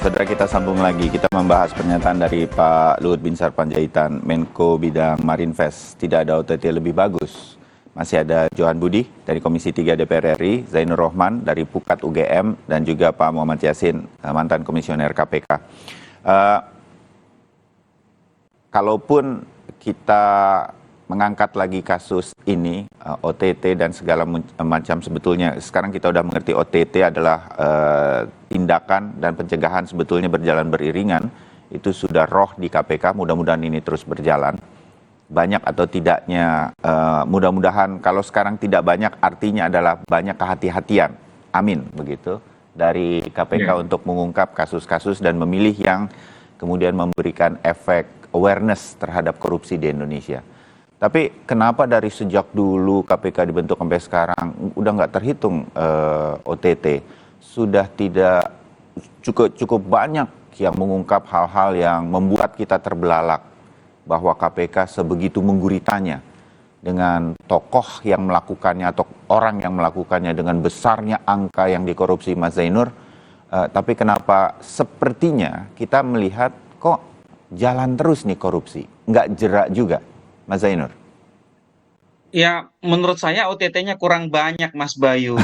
Saudara, kita sambung lagi. Kita membahas pernyataan dari Pak Luhut Binsar Panjaitan, Menko Bidang Marinvest. Tidak ada OTT lebih bagus. Masih ada Johan Budi dari Komisi 3 DPR RI, Zainur Rohman dari Pukat UGM, dan juga Pak Muhammad Yasin, mantan Komisioner KPK. Kalaupun kita mengangkat lagi kasus ini, OTT dan segala macam, sebetulnya sekarang kita udah mengerti OTT adalah tindakan dan pencegahan sebetulnya berjalan beriringan. Itu sudah roh di KPK, mudah-mudahan ini terus berjalan. Banyak atau tidaknya, mudah-mudahan kalau sekarang tidak banyak artinya adalah banyak kehati-hatian, amin begitu, dari KPK untuk mengungkap kasus-kasus dan memilih yang kemudian memberikan efek awareness terhadap korupsi di Indonesia. Tapi kenapa dari sejak dulu KPK dibentuk sampai sekarang udah nggak terhitung OTT, sudah tidak cukup banyak yang mengungkap hal-hal yang membuat kita terbelalak bahwa KPK sebegitu mengguritanya dengan tokoh yang melakukannya atau orang yang melakukannya, dengan besarnya angka yang dikorupsi, Mas Zainur. Tapi kenapa sepertinya kita melihat kok jalan terus nih korupsi, nggak jerak juga, Mas Zainur? Ya, menurut saya OTT-nya kurang banyak, Mas Bayu,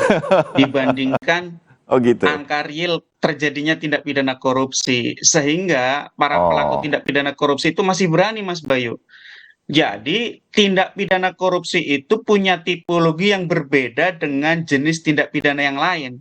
dibandingkan Oh gitu. angka real terjadinya tindak pidana korupsi. Sehingga para pelaku tindak pidana korupsi itu masih berani, Mas Bayu. Jadi, tindak pidana korupsi itu punya tipologi yang berbeda dengan jenis tindak pidana yang lain.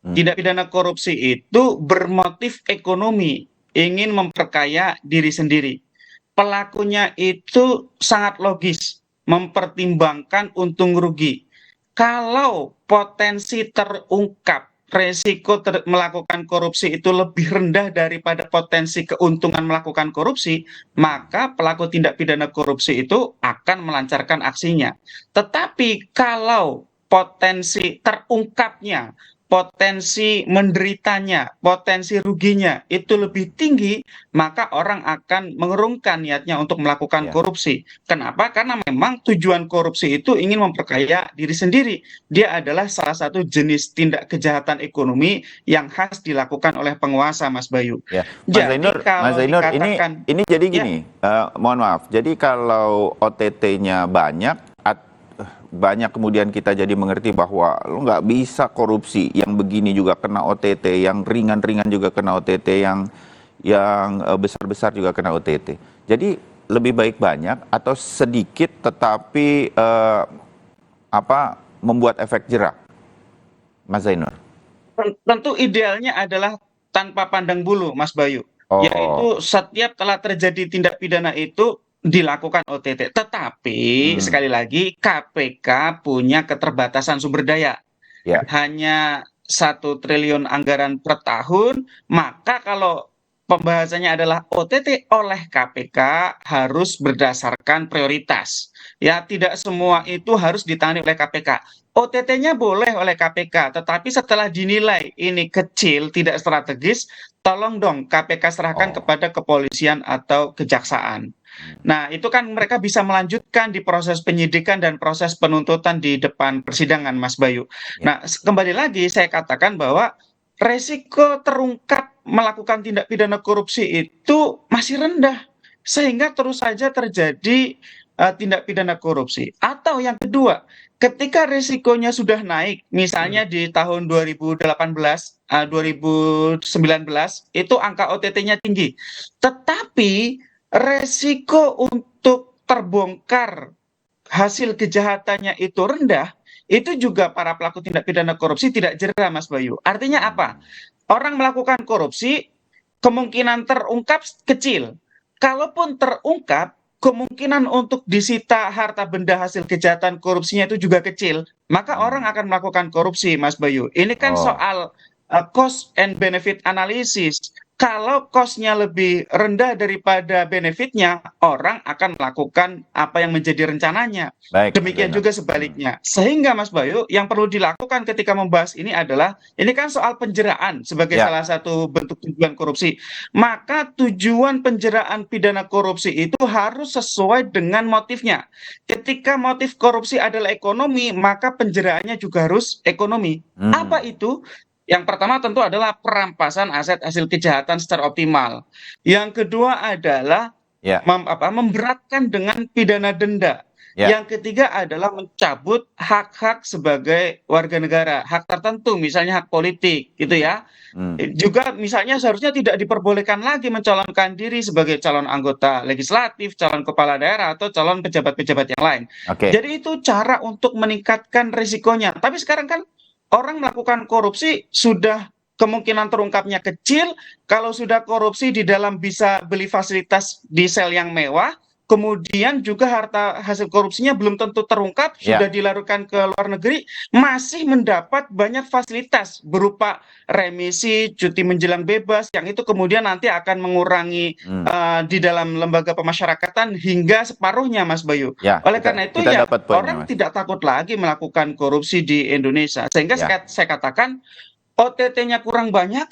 Tindak pidana korupsi itu bermotif ekonomi, ingin memperkaya diri sendiri. Pelakunya itu sangat logis, mempertimbangkan untung rugi. Kalau potensi terungkap resiko melakukan korupsi itu lebih rendah daripada potensi keuntungan melakukan korupsi, maka pelaku tindak pidana korupsi itu akan melancarkan aksinya. Tetapi kalau potensi terungkapnya, potensi menderitanya, potensi ruginya itu lebih tinggi, maka orang akan mengurungkan niatnya untuk melakukan korupsi. Kenapa? Karena memang tujuan korupsi itu ingin memperkaya diri sendiri. Dia adalah salah satu jenis tindak kejahatan ekonomi yang khas dilakukan oleh penguasa, Mas Bayu. Ya, Jadi kalau Mas Zainur, dikatakan ini jadi gini, mohon maaf. Jadi kalau OTT-nya banyak kemudian kita jadi mengerti bahwa lo nggak bisa korupsi, yang begini juga kena OTT, yang ringan-ringan juga kena OTT, yang besar-besar juga kena OTT. Jadi lebih baik banyak atau sedikit tetapi membuat efek jerak, Mas Zainur? tentu idealnya adalah tanpa pandang bulu, Mas Bayu. Yaitu setiap telah terjadi tindak pidana itu dilakukan OTT. Tetapi sekali lagi KPK punya keterbatasan sumber daya. Hanya 1 triliun anggaran per tahun, maka kalau pembahasannya adalah OTT oleh KPK harus berdasarkan prioritas. Ya, tidak semua itu harus ditangani oleh KPK. OTT-nya boleh oleh KPK, tetapi setelah dinilai ini kecil, tidak strategis, tolong dong KPK serahkan kepada kepolisian atau kejaksaan. Nah, itu kan mereka bisa melanjutkan di proses penyidikan dan proses penuntutan di depan persidangan, Mas Bayu. Nah, kembali lagi saya katakan bahwa resiko terungkap melakukan tindak pidana korupsi itu masih rendah, sehingga terus saja terjadi tindak pidana korupsi. Atau yang kedua, ketika risikonya sudah naik, misalnya di tahun 2018, 2019, itu angka OTT-nya tinggi. Tetapi resiko untuk terbongkar hasil kejahatannya itu rendah, itu juga para pelaku tindak pidana korupsi tidak jera, Mas Bayu. Artinya apa? Orang melakukan korupsi, kemungkinan terungkap kecil. Kalaupun terungkap, kemungkinan untuk disita harta benda hasil kejahatan korupsinya itu juga kecil. Maka orang akan melakukan korupsi, Mas Bayu. Ini kan soal cost and benefit analysis. Kalau cost-nya lebih rendah daripada benefitnya, orang akan melakukan apa yang menjadi rencananya. Demikian juga sebaliknya. Sehingga, Mas Bayu, yang perlu dilakukan ketika membahas ini adalah, ini kan soal penjeraan sebagai salah satu bentuk tujuan korupsi. Maka tujuan penjeraan pidana korupsi itu harus sesuai dengan motifnya. Ketika motif korupsi adalah ekonomi, maka penjeraannya juga harus ekonomi. Apa itu? Yang pertama tentu adalah perampasan aset hasil kejahatan secara optimal. Yang kedua adalah Ya, memberatkan dengan pidana denda. ya. Yang ketiga adalah mencabut hak-hak sebagai warga negara, hak tertentu, misalnya hak politik, gitu ya. Hmm. Juga misalnya seharusnya tidak diperbolehkan lagi mencalonkan diri sebagai calon anggota legislatif, calon kepala daerah, atau calon pejabat-pejabat yang lain. Oke. Jadi itu cara untuk meningkatkan risikonya. Tapi sekarang kan orang melakukan korupsi sudah kemungkinan terungkapnya kecil. Kalau sudah korupsi di dalam bisa beli fasilitas di sel yang mewah, kemudian juga harta hasil korupsinya belum tentu terungkap, Ya. sudah dilarukan ke luar negeri, masih mendapat banyak fasilitas berupa remisi, cuti menjelang bebas, yang itu kemudian nanti akan mengurangi di dalam lembaga pemasyarakatan hingga separuhnya, Mas Bayu. Ya, Oleh karena itu kita ya dapat poinnya, orang Mas. tidak takut lagi melakukan korupsi di Indonesia. Sehingga Ya. saya katakan OTT-nya kurang banyak,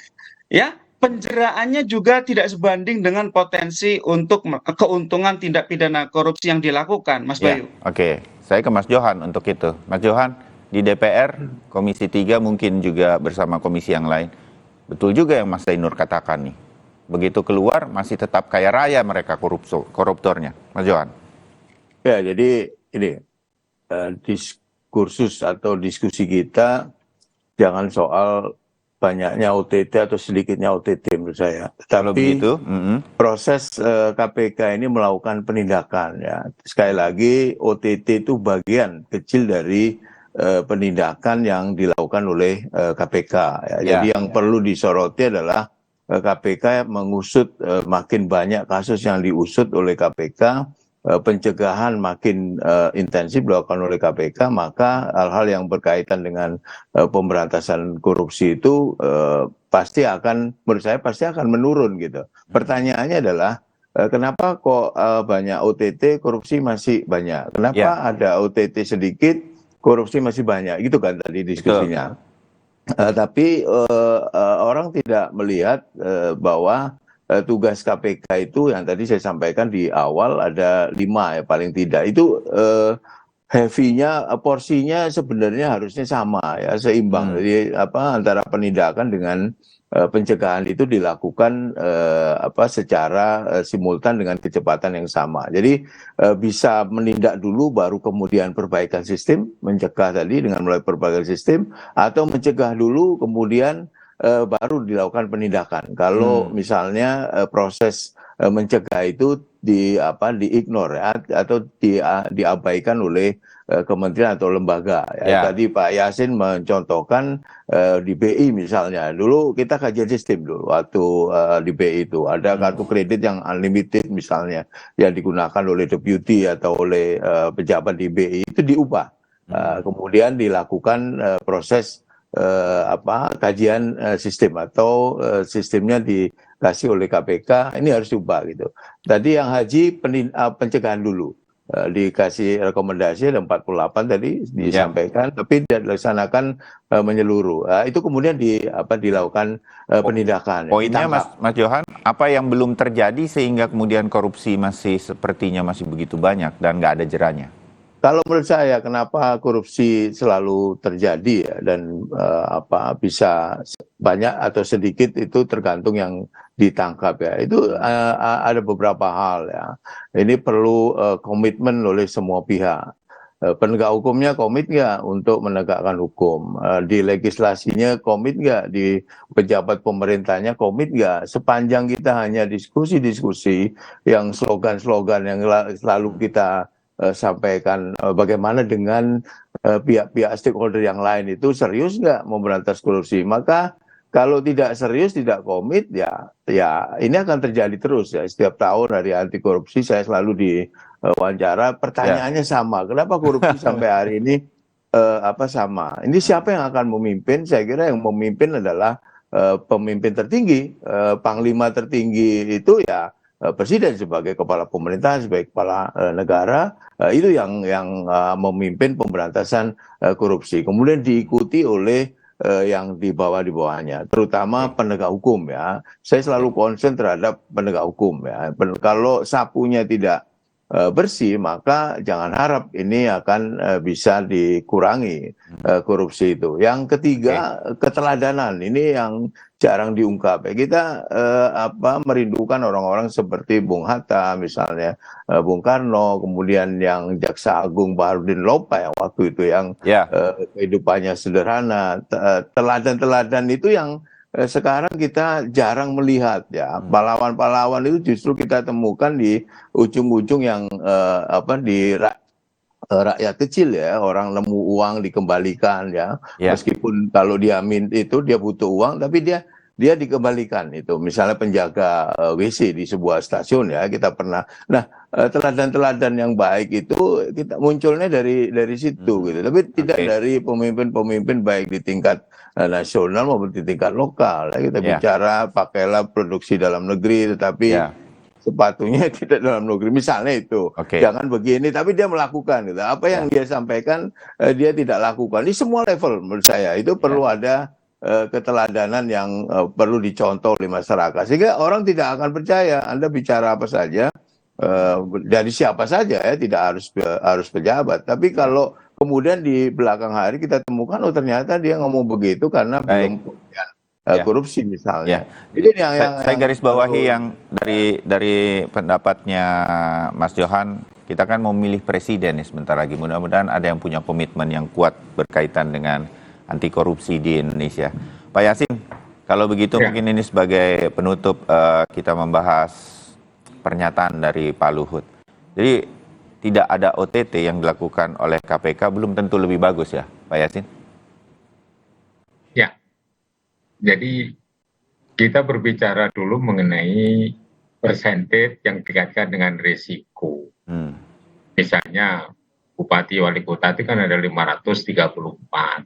ya, penjeraannya juga tidak sebanding dengan potensi untuk keuntungan tindak pidana korupsi yang dilakukan, Mas Ya, Bayu. oke. Saya ke Mas Johan untuk itu. Mas Johan, di DPR, Komisi 3 mungkin juga bersama komisi yang lain. Betul juga yang Mas Zainur katakan nih. Begitu keluar, masih tetap kaya raya mereka koruptornya. Mas Johan. Ya, jadi ini diskursus atau diskusi kita jangan soal banyaknya OTT atau sedikitnya OTT menurut saya. Kalau Tapi begitu, proses KPK ini melakukan penindakan ya. Sekali lagi OTT itu bagian kecil dari penindakan yang dilakukan oleh KPK ya. Ya. Jadi yang perlu disoroti adalah KPK mengusut makin banyak kasus yang diusut oleh KPK, pencegahan makin intensif dilakukan oleh KPK, maka hal-hal yang berkaitan dengan pemberantasan korupsi itu pasti akan, menurut saya pasti akan menurun gitu. Pertanyaannya adalah kenapa kok banyak OTT korupsi masih banyak? Kenapa ada OTT sedikit korupsi masih banyak? Gitu kan tadi diskusinya. Tapi orang tidak melihat bahwa tugas KPK itu yang tadi saya sampaikan di awal ada 5 ya paling tidak. Itu heavy-nya, porsinya sebenarnya harusnya sama ya, seimbang. Jadi antara penindakan dengan pencegahan itu dilakukan secara simultan dengan kecepatan yang sama. Jadi bisa menindak dulu baru kemudian perbaikan sistem, mencegah tadi dengan mulai perbaikan sistem, atau mencegah dulu kemudian baru dilakukan penindakan. Kalau misalnya proses mencegah itu di-ignore ya, atau diabaikan oleh kementerian atau lembaga. Ya. Tadi Pak Yasin mencontohkan di BI misalnya. Dulu kita kajian sistem dulu waktu di BI itu. Ada kartu kredit yang unlimited misalnya yang digunakan oleh deputy atau oleh pejabat di BI itu diubah. Kemudian dilakukan proses kajian sistem atau sistemnya dikasih oleh KPK, ini harus diubah gitu. Tadi yang haji pencegahan dulu, dikasih rekomendasi ada 48 tadi disampaikan, tapi tidak dilaksanakan menyeluruh. Itu kemudian dilakukan penindakan. Poinnya Mas Johan, apa yang belum terjadi sehingga kemudian korupsi masih sepertinya masih begitu banyak dan nggak ada jeranya? Kalau menurut saya, kenapa korupsi selalu terjadi ya, dan bisa banyak atau sedikit itu tergantung yang ditangkap ya. Itu ada beberapa hal ya. Ini perlu komitmen oleh semua pihak. Penegak hukumnya komit nggak untuk menegakkan hukum? Di legislasinya komit nggak? Di pejabat pemerintahnya komit nggak? Sepanjang kita hanya diskusi-diskusi yang slogan-slogan yang selalu kita sampaikan, bagaimana dengan pihak-pihak stakeholder yang lain itu serius nggak memberantas korupsi? Maka kalau tidak serius, tidak komit, ya ini akan terjadi terus ya. Setiap tahun hari anti korupsi saya selalu diwawancara, pertanyaannya sama. Kenapa korupsi sampai hari ini sama? Ini siapa yang akan memimpin? Saya kira yang memimpin adalah pemimpin tertinggi, panglima tertinggi itu ya presiden sebagai kepala pemerintahan, sebagai kepala negara, itu yang memimpin pemberantasan korupsi. Kemudian diikuti oleh yang di bawahnya, terutama penegak hukum ya. Saya selalu concern terhadap penegak hukum ya. Kalau sapunya tidak bersih, maka jangan harap ini akan bisa dikurangi korupsi itu. Yang ketiga, keteladanan ini yang jarang diungkap. Kita merindukan orang-orang seperti Bung Hatta misalnya, Bung Karno, kemudian yang Jaksa Agung Baharudin Lopa yang waktu itu yang kehidupannya sederhana. Teladan-teladan itu yang sekarang kita jarang melihat ya. Pahlawan-pahlawan itu justru kita temukan di ujung-ujung yang di rakyat kecil ya, orang nemu uang dikembalikan ya. Meskipun kalau dia itu dia butuh uang, tapi dia dikembalikan itu. Misalnya penjaga WC di sebuah stasiun ya, kita pernah. Nah, teladan-teladan yang baik itu kita munculnya dari situ gitu. Tapi tidak dari pemimpin-pemimpin baik di tingkat nasional maupun di tingkat lokal. Ya. Kita bicara pakailah produksi dalam negeri, tetapi sepatunya tidak dalam negeri, misalnya itu. Jangan begini, tapi dia melakukan gitu. Apa yang dia sampaikan dia tidak lakukan. Di semua level menurut saya itu perlu ada keteladanan yang perlu dicontoh oleh masyarakat, sehingga orang tidak akan percaya Anda bicara apa saja dari siapa saja ya, tidak harus pejabat. Tapi kalau kemudian di belakang hari kita temukan ternyata dia ngomong begitu karena belum korupsi misalnya. Itu yang saya garis bawahi yang dari pendapatnya Mas Johan. Kita kan mau memilih presiden nih sebentar lagi. Mudah-mudahan ada yang punya komitmen yang kuat berkaitan dengan anti korupsi di Indonesia. Pak Yasin, kalau begitu mungkin ini sebagai penutup kita membahas pernyataan dari Pak Luhut. Jadi tidak ada OTT yang dilakukan oleh KPK belum tentu lebih bagus ya, Pak Yasin? Ya, jadi kita berbicara dulu mengenai persentage yang dikaitkan dengan risiko. Misalnya Bupati Wali Kota itu kan ada 534.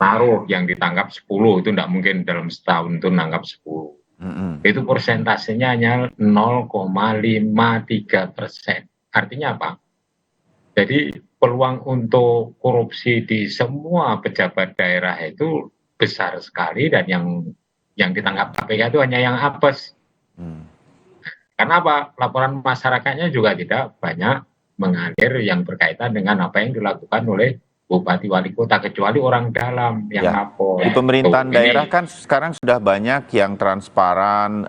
Taruh yang ditangkap 10, itu tidak mungkin dalam setahun itu nangkap 10. Itu persentasenya hanya 0,53%. Artinya apa? Jadi peluang untuk korupsi di semua pejabat daerah itu besar sekali, dan yang ditangkap KPK itu hanya yang apes. Karena apa? Laporan masyarakatnya juga tidak banyak mengalir yang berkaitan dengan apa yang dilakukan oleh Bupati Wali Kota, kecuali orang dalam yang lapor. Di pemerintahan daerah kan sekarang sudah banyak yang transparan,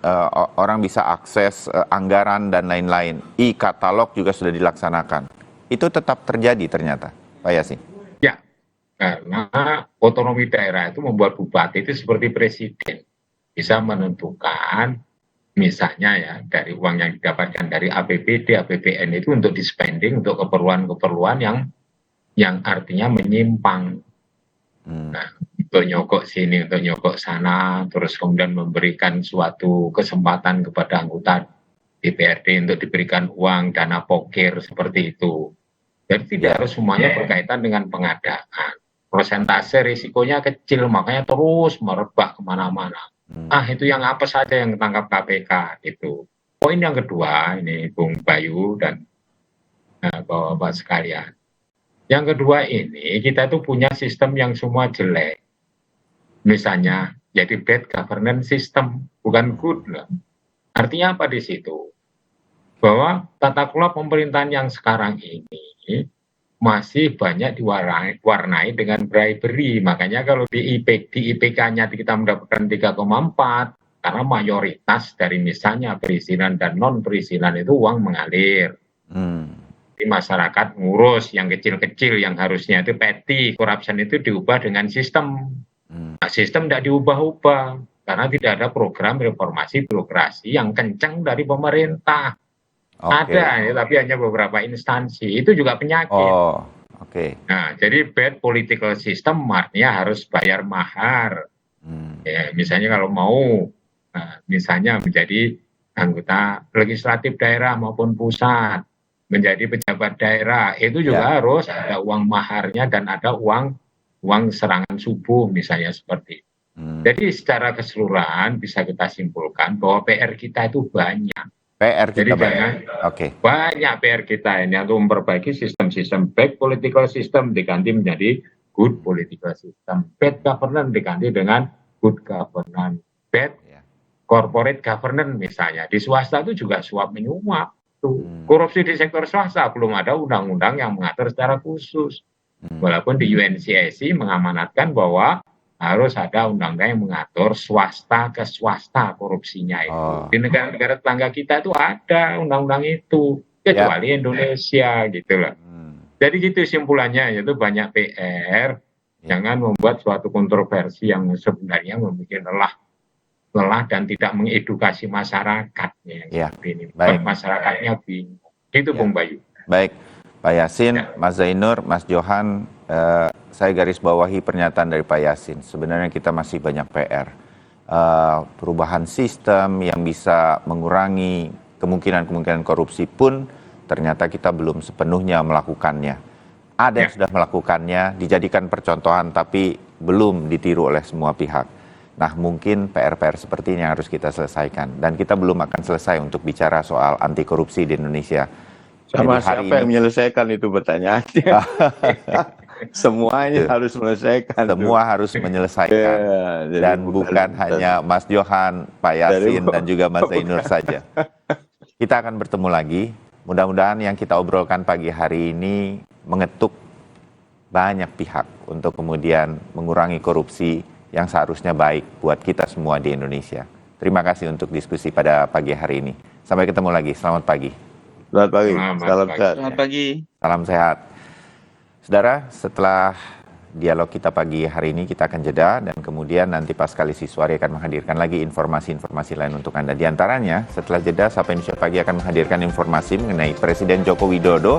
orang bisa akses anggaran dan lain-lain. E-katalog juga sudah dilaksanakan. Itu tetap terjadi ternyata, Pak Yasin? Ya, karena otonomi daerah itu membuat bupati itu seperti presiden. Bisa menentukan, misalnya ya, dari uang yang didapatkan dari APBD, APBN itu untuk di-spending untuk keperluan-keperluan yang artinya menyimpang. Nah, untuk nyogok sini, untuk nyogok sana, terus kemudian memberikan suatu kesempatan kepada anggota DPRD untuk diberikan uang, dana pokir, seperti itu. Jadi tidak harus semuanya berkaitan dengan pengadaan. Persentase risikonya kecil, makanya terus merebak kemana-mana. Itu yang apa saja yang ditangkap KPK itu. Poin yang kedua, ini Bung Bayu dan Bapak-bapak sekalian. Yang kedua ini, kita tuh punya sistem yang semua jelek. Misalnya, jadi bad governance system, bukan good. Artinya apa di situ? Bahwa tata kelola pemerintahan yang sekarang ini masih banyak diwarnai dengan bribery. Makanya kalau di IPK-nya kita mendapatkan 3,4, karena mayoritas dari misalnya perizinan dan non-perizinan itu uang mengalir. Di masyarakat ngurus yang kecil-kecil, yang harusnya itu petty corruption itu diubah dengan sistem. Nah, sistem tidak diubah-ubah karena tidak ada program reformasi birokrasi yang kencang dari pemerintah. Ada, tapi hanya beberapa instansi. Itu juga penyakit. Nah, jadi bad political system artinya harus bayar mahar. Ya, misalnya kalau mau, misalnya menjadi anggota legislatif daerah maupun pusat, menjadi pejabat daerah, itu juga harus ada uang maharnya dan ada uang serangan subuh misalnya, seperti itu. Jadi secara keseluruhan bisa kita simpulkan bahwa PR kita itu banyak. Banyak PR kita ini untuk memperbaiki sistem-sistem bad political system diganti menjadi good political system. Bad governance diganti dengan good governance. Bad corporate governance misalnya. Di swasta itu juga suap menyuap. itu. Korupsi di sektor swasta belum ada undang-undang yang mengatur secara khusus. Walaupun di UNCIC mengamanatkan bahwa harus ada undang-undang yang mengatur swasta ke swasta korupsinya itu. Oh. Di negara-negara tetangga kita itu ada undang-undang itu, kecuali Indonesia gitu loh. Jadi gitu simpulannya, yaitu banyak PR. Jangan membuat suatu kontroversi yang sebenarnya membuat lelah dan tidak mengedukasi masyarakat Ya, seperti ini. baik. Masyarakatnya bingung. Itu Bung Bayu. Baik, Pak Yasin, Mas Zainur, Mas Johan, saya garis bawahi pernyataan dari Pak Yasin. Sebenarnya kita masih banyak PR. Perubahan sistem yang bisa mengurangi kemungkinan korupsi pun ternyata kita belum sepenuhnya melakukannya. Ada yang sudah melakukannya, dijadikan percontohan, tapi belum ditiru oleh semua pihak. Nah, mungkin PR-PR seperti ini yang harus kita selesaikan. Dan kita belum akan selesai untuk bicara soal anti korupsi di Indonesia. Sama Jadi hari siapa yang menyelesaikan itu pertanyaannya. Semuanya harus menyelesaikan. Semua harus menyelesaikan. jadi Dan bukan hanya Mas Johan, Pak Yasin, dan juga Mas Zainur saja. Kita akan bertemu lagi. Mudah-mudahan yang kita obrolkan pagi hari ini mengetuk banyak pihak untuk kemudian mengurangi korupsi yang seharusnya baik buat kita semua di Indonesia. Terima kasih untuk diskusi pada pagi hari ini. Sampai ketemu lagi. Selamat pagi. Selamat pagi. Salam sehat. Selamat pagi. Salam sehat. Saudara, setelah dialog kita pagi hari ini, kita akan jeda dan kemudian nanti pas kali Siswari akan menghadirkan lagi informasi-informasi lain untuk Anda. Di antaranya, setelah jeda, Sapa Indonesia Pagi akan menghadirkan informasi mengenai Presiden Joko Widodo